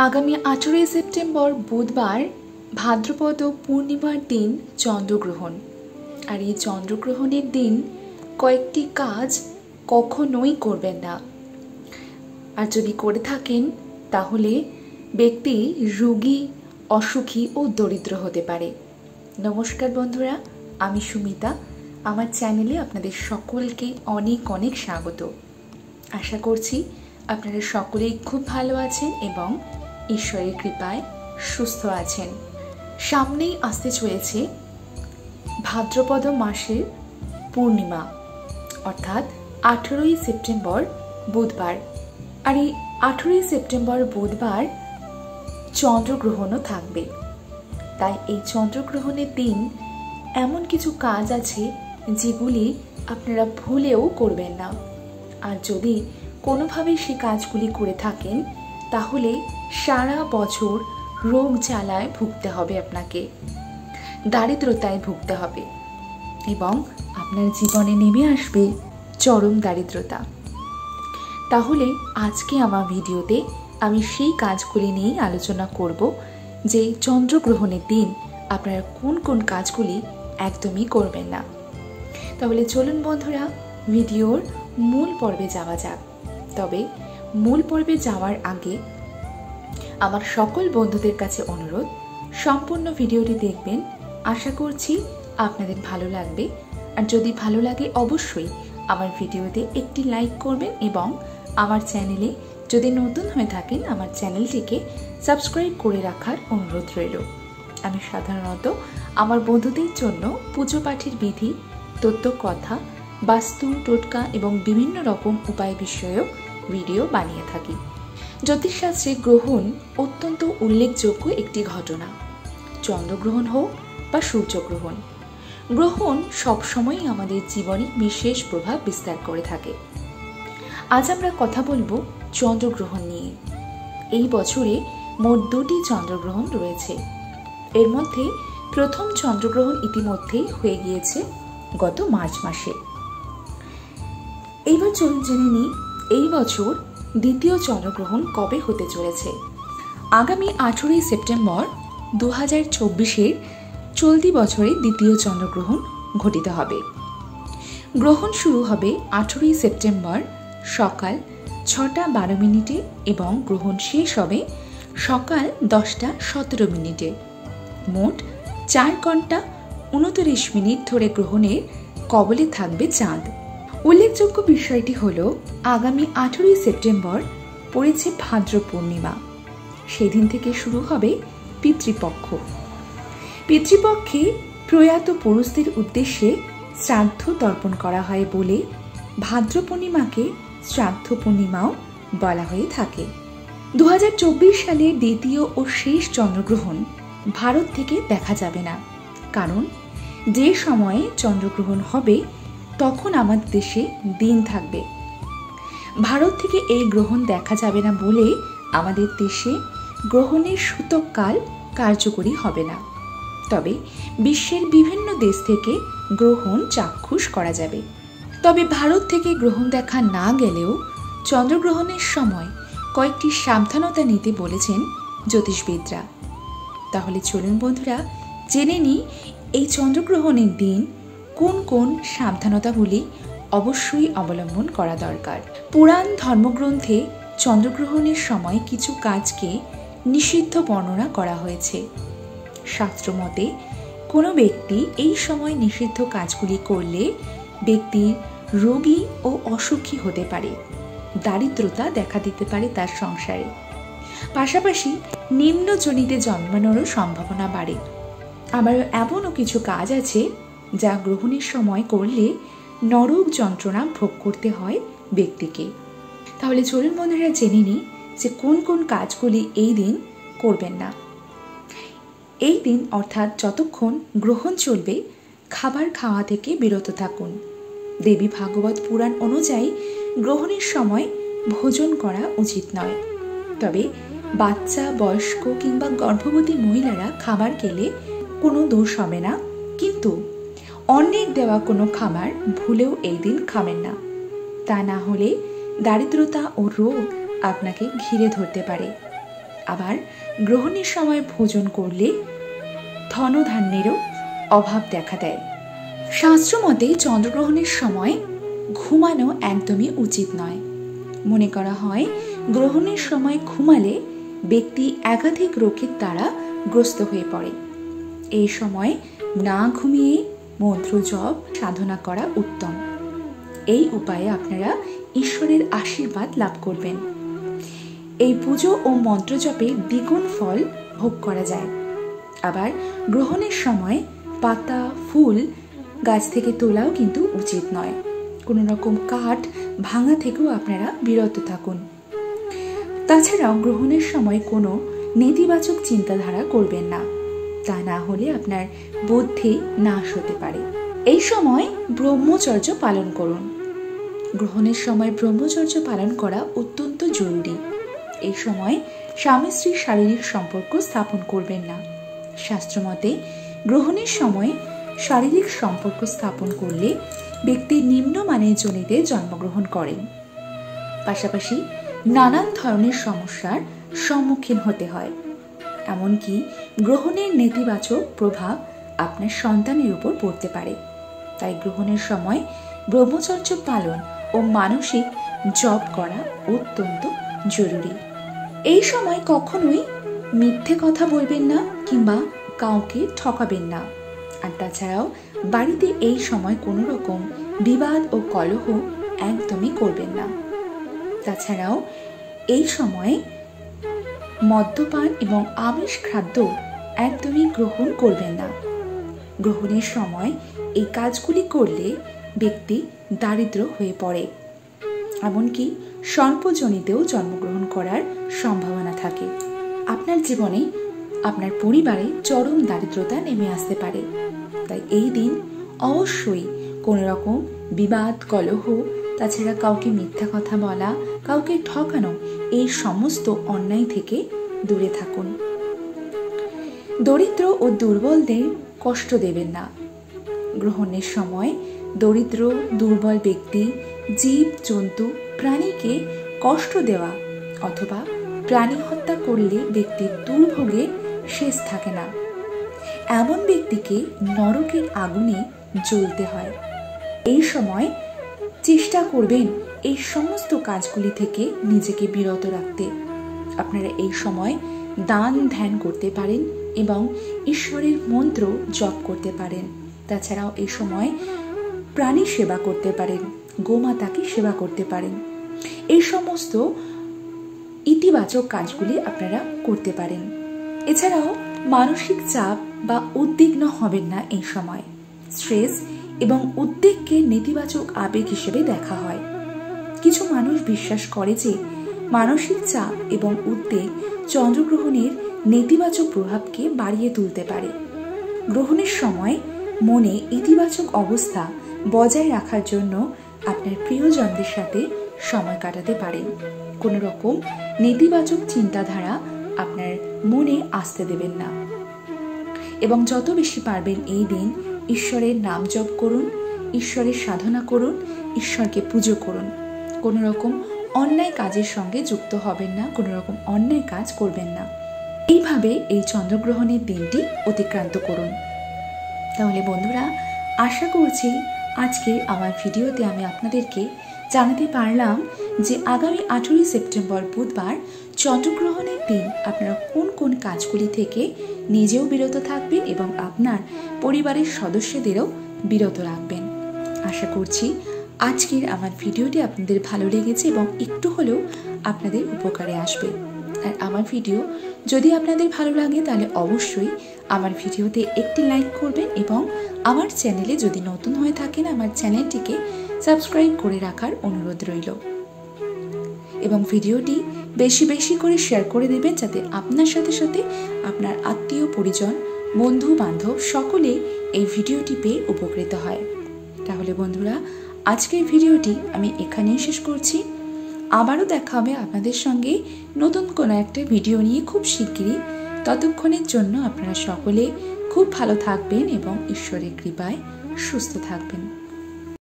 আগামী 18 সেপ্টেম্বর বুধবার ভাদ্রপদ পূর্ণিমার দিন চন্দ্রগ্রহণ। আর এই চন্দ্রগ্রহণের দিন কয়েকটি কাজ কখনোই করবেন না। আর যদি করে থাকেন তাহলে ব্যক্তি রোগী, অসুখী ও দরিদ্র হতে পারে। নমস্কার বন্ধুরা, আমি সুমিতা। আমার চ্যানেলে আপনাদের সকলকে অনেক অনেক স্বাগত। আশা করছি আপনারা সকলেই খুব ভালো আছেন এবং ঈশ্বরের কৃপায় সুস্থ আছেন। সামনেই আসতে চলেছে ভাদ্রপদ মাসের পূর্ণিমা, অর্থাৎ 18 সেপ্টেম্বর বুধবার। আর এই 18 সেপ্টেম্বর বুধবার চন্দ্রগ্রহণও থাকবে। তাই এই চন্দ্রগ্রহণের দিন এমন কিছু কাজ আছে যেগুলি আপনারা ভুলেও করবেন না। আর যদি কোনোভাবে সেই কাজগুলি করে থাকেন তাহলে সারা বছর রোগ জ্বালায় ভুগতে হবে, আপনাকে দারিদ্রতায় ভুগতে হবে এবং আপনার জীবনে নেমে আসবে চরম দারিদ্রতা। তাহলে আজকে আমার ভিডিওতে আমি সেই কাজগুলি নিয়েই আলোচনা করব যে চন্দ্রগ্রহণের দিন আপনারা কোন কোন কাজগুলি একদমই করবেন না। তাহলে চলুন বন্ধুরা, ভিডিওর মূল পর্বে যাওয়া যাক। তবে মূল পর্বে যাওয়ার আগে আমার সকল বন্ধুদের কাছে অনুরোধ, সম্পূর্ণ ভিডিওটি দেখবেন। আশা করছি আপনাদের ভালো লাগবে। আর যদি ভালো লাগে অবশ্যই আমার ভিডিওতে একটি লাইক করবেন এবং আমার চ্যানেলে যদি নতুন হয়ে থাকেন আমার চ্যানেলটিকে সাবস্ক্রাইব করে রাখার অনুরোধ রইল। আমি সাধারণত আমার বন্ধুদের জন্য পুজো পাঠের বিধি, তত্ত্বকথা, বাস্তু, টোটকা এবং বিভিন্ন রকম উপায় বিষয়ক ভিডিও বানিয়ে থাকি। জ্যোতিষশাস্ত্রে গ্রহণ অত্যন্ত উল্লেখযোগ্য একটি ঘটনা। চন্দ্রগ্রহণ হোক বা সূর্যগ্রহণ, গ্রহণ সবসময়ই আমাদের জীবনে বিশেষ প্রভাব বিস্তার করে থাকে। আজ আমরা কথা বলবো চন্দ্রগ্রহণ নিয়ে। এই বছরে মোট 2টি চন্দ্রগ্রহণ রয়েছে। এর মধ্যে প্রথম চন্দ্রগ্রহণ ইতিমধ্যেই হয়ে গিয়েছে গত মার্চ মাসে। এইবার চলুন জেনে নিই এই বছর দ্বিতীয় চন্দ্রগ্রহণ কবে হতে চলেছে। আগামী 18 সেপ্টেম্বর 2024 চলতি বছরে দ্বিতীয় চন্দ্রগ্রহণ ঘটিত হবে। গ্রহণ শুরু হবে 18 সেপ্টেম্বর সকাল 6:12 এবং গ্রহণ শেষ হবে সকাল 10:17। মোট 4 ঘন্টা 29 মিনিট ধরে গ্রহণের কবলে থাকবে চাঁদ। উল্লেখযোগ্য বিষয়টি হল আগামী 18 সেপ্টেম্বর পড়েছে ভাদ্র পূর্ণিমা। সেদিন থেকে শুরু হবে পিতৃপক্ষ। পিতৃপক্ষে প্রয়াত পুরুষদের উদ্দেশ্যে শ্রাদ্ধ তর্পণ করা হয় বলে ভাদ্র পূর্ণিমাকে শ্রাদ্ধ পূর্ণিমাও বলা হয়ে থাকে। 2024 সালের দ্বিতীয় ও শেষ চন্দ্রগ্রহণ ভারত থেকে দেখা যাবে না, কারণ যে সময়ে চন্দ্রগ্রহণ হবে তখন আমাদের দেশে দিন থাকবে। ভারত থেকে এই গ্রহণ দেখা যাবে না বলে আমাদের দেশে গ্রহণের সূতককাল কার্যকরী হবে না। তবে বিশ্বের বিভিন্ন দেশ থেকে গ্রহণ চাক্ষুষ করা যাবে। তবে ভারত থেকে গ্রহণ দেখা না গেলেও চন্দ্রগ্রহণের সময় কয়েকটি সাবধানতা নিতে বলেছেন জ্যোতিষবিদরা। তাহলে চলুন বন্ধুরা জেনে নিই এই চন্দ্রগ্রহণের দিন কোন কোন সাবধানতাগুলি অবশ্যই অবলম্বন করা দরকার। পুরাণ ধর্মগ্রন্থে চন্দ্রগ্রহণের সময় কিছু কাজকে নিষিদ্ধ বর্ণনা করা হয়েছে। শাস্ত্রমতে কোনো ব্যক্তি এই সময় নিষিদ্ধ কাজগুলি করলে ব্যক্তি রোগী ও অসুখী হতে পারে, দারিদ্রতা দেখা দিতে পারে তার সংসারে। পাশাপাশি নিম্ন যোনিতে জন্মানোরও সম্ভাবনা বাড়ে। আবার এমনও কিছু কাজ আছে যা গ্রহণের সময় করলে নরক যন্ত্রণা ভোগ করতে হয় ব্যক্তিকে। তাহলে চলুন বন্ধুরা জেনে নিই যে কোন কোন কাজগুলি এই দিন করবেন না। এই দিন অর্থাৎ যতক্ষণ গ্রহণ চলবে খাবার খাওয়া থেকে বিরত থাকুন। দেবী ভাগবত পুরাণ অনুযায়ী গ্রহণের সময় ভোজন করা উচিত নয়। তবে বাচ্চা, বয়স্ক কিংবা গর্ভবতী মহিলারা খাবার খেলে কোনো দোষ হবে না, কিন্তু অন্যের দেওয়া কোনো খাবার ভুলেও এই দিন খাবেন না। তা না হলে দারিদ্রতা ও রোগ আপনাকে ঘিরে ধরতে পারে। আবার গ্রহণের সময় ভোজন করলে ধনধান্যেরও অভাব দেখা দেয়। শাস্ত্রমতে চন্দ্রগ্রহণের সময় ঘুমানো একদমই উচিত নয়। মনে করা হয় গ্রহণের সময় ঘুমালে ব্যক্তি একাধিক রোগের দ্বারা গ্রস্ত হয়ে পড়ে। এই সময় না ঘুমিয়ে মন্ত্র জপ সাধনা করা উত্তম। এই উপায়ে আপনারা ঈশ্বরের আশীর্বাদ লাভ করবেন। এই পুজো ও মন্ত্র জপে দ্বিগুণ ফল ভোগ করা যায়। আবার গ্রহণের সময় পাতা ফুল গাছ থেকে তোলাও কিন্তু উচিত নয়। কোনো রকম কাঠ ভাঙা থেকেও আপনারা বিরত থাকুন। তাছাড়াও গ্রহণের সময় কোনো নেতিবাচক চিন্তাধারা করবেন না, তা না হলে আপনার বুদ্ধি নাশ হতে পারে। এই সময় ব্রহ্মচর্য পালন করুন। গ্রহণের সময় ব্রহ্মচর্য পালন করা অত্যন্ত জরুরি। এই সময় স্বামী স্ত্রীর শারীরিক সম্পর্ক স্থাপন করবেন না। শাস্ত্রমতে গ্রহণের সময় শারীরিক সম্পর্ক স্থাপন করলে ব্যক্তি নিম্নমানের যোনিতে জন্মগ্রহণ করেন। পাশাপাশি নানান ধরনের সমস্যার সম্মুখীন হতে হয়। এমনকি গ্রহণের নেতিবাচক প্রভাব আপনার সন্তানের উপর পড়তে পারে। তাই গ্রহণের সময় ব্রহ্মচর্য পালন ও মানসিক জপ করা অত্যন্ত জরুরি। এই সময় কখনোই মিথ্যে কথা বলবেন না কিংবা কাউকে ঠকাবেন না। আর তাছাড়াও বাড়িতে এই সময় কোনো রকম বিবাদ ও কলহ একদমই করবেন না। তাছাড়াও এই সময় মদ্যপান এবং আমিষ খাদ্য একদমই গ্রহণ করবেন না। গ্রহণের সময় এই কাজগুলি করলে ব্যক্তি দারিদ্র হয়ে পড়ে। এমনকি স্বল্পজনিতেও জন্মগ্রহণ করার সম্ভাবনা থাকে। আপনার জীবনে আপনার পরিবারে চরম দারিদ্রতা নেমে আসতে পারে। তাই এই দিন অবশ্যই কোনো রকম বিবাদ কলহ, তাছাড়া কাউকে মিথ্যা কথা বলা, কাউকে ঠকানো, এই সমস্ত অন্যায় থেকে দূরে থাকুন। দরিদ্র ও দুর্বলদের কষ্ট দেবেন না। গ্রহণের সময় দরিদ্র দুর্বল ব্যক্তি, জীব জন্তু, প্রাণীকে কষ্ট দেওয়া অথবা প্রাণী হত্যা করলে ব্যক্তির দুর্ভোগে শেষ থাকে না। এমন ব্যক্তিকে নরকের আগুনে জ্বলতে হয়। এই সময় চেষ্টা করবেন এই সমস্ত কাজগুলি থেকে নিজেকে বিরত রাখতে। আপনারা এই সময় দান ধ্যান করতে পারেন এবং ঈশ্বরের মন্ত্র জপ করতে পারেন। তাছাড়াও এই সময় প্রাণী সেবা করতে পারেন, গোমাতাকে সেবা করতে পারেন। এই সমস্ত ইতিবাচক কাজগুলি আপনারা করতে পারেন। এছাড়াও মানসিক চাপ বা উদ্বিগ্ন হবেন না। এই সময় স্ট্রেস এবং উদ্বেগকে নেতিবাচক আবেগ হিসেবে দেখা হয়। কিছু মানুষ বিশ্বাস করে যে মানসিক চাপ এবং উদ্বেগ চন্দ্রগ্রহণের নেতিবাচক প্রভাবকে বাড়িয়ে তুলতে পারে। গ্রহণের সময় মনে ইতিবাচক অবস্থা বজায় রাখার জন্য আপনার প্রিয়জনদের সাথে সময় কাটাতে পারেন। কোনো রকম নেতিবাচক চিন্তাধারা আপনার মনে আসতে দেবেন না এবং যত বেশি পারবেন এই দিন ঈশ্বরের নাম জপ করুন, ঈশ্বরের সাধনা করুন, ঈশ্বরকে পুজো করুন। কোনো রকম অন্যায় কাজের সঙ্গে যুক্ত হবেন না, কোনো রকম অন্যায় কাজ করবেন না। এইভাবে এই চন্দ্রগ্রহণের দিনটি অতিক্রান্ত করুন। তাহলে বন্ধুরা, আশা করছি আজকে আমার ভিডিওতে আমি আপনাদেরকে জানাতে পারলাম যে আগামী 18 সেপ্টেম্বর বুধবার চন্দ্রগ্রহণের দিন আপনারা কোন কোন কাজগুলি থেকে নিজেও বিরত থাকবেন এবং আপনার পরিবারের সদস্যদেরও বিরত রাখবেন। আশা করছি আজকের আমার ভিডিওটি আপনাদের ভালো লেগেছে এবং একটু হলেও আপনাদের উপকারে আসবে। আর আমার ভিডিও যদি আপনাদের ভালো লাগে তাহলে অবশ্যই আমার ভিডিওতে একটি লাইক করবেন এবং আমার চ্যানেলে যদি নতুন হয়ে থাকেন আমার চ্যানেলটিকে সাবস্ক্রাইব করে রাখার অনুরোধ রইল এবং ভিডিওটি বেশি বেশি করে শেয়ার করে দেবেন যাতে আপনার সাথে সাথে আপনার আত্মীয় পরিজন, বন্ধু বান্ধব সকলে এই ভিডিওটি পেয়ে উপকৃত হয়। তাহলে বন্ধুরা, আজকের ভিডিওটি আমি এখানেই শেষ করছি। আবারও দেখা হবে আপনাদের সঙ্গে নতুন কোনো একটা ভিডিও নিয়ে খুব শিগগিরই। ততক্ষণের জন্য আপনারা সকলে খুব ভালো থাকবেন এবং ঈশ্বরের কৃপায় সুস্থ থাকবেন।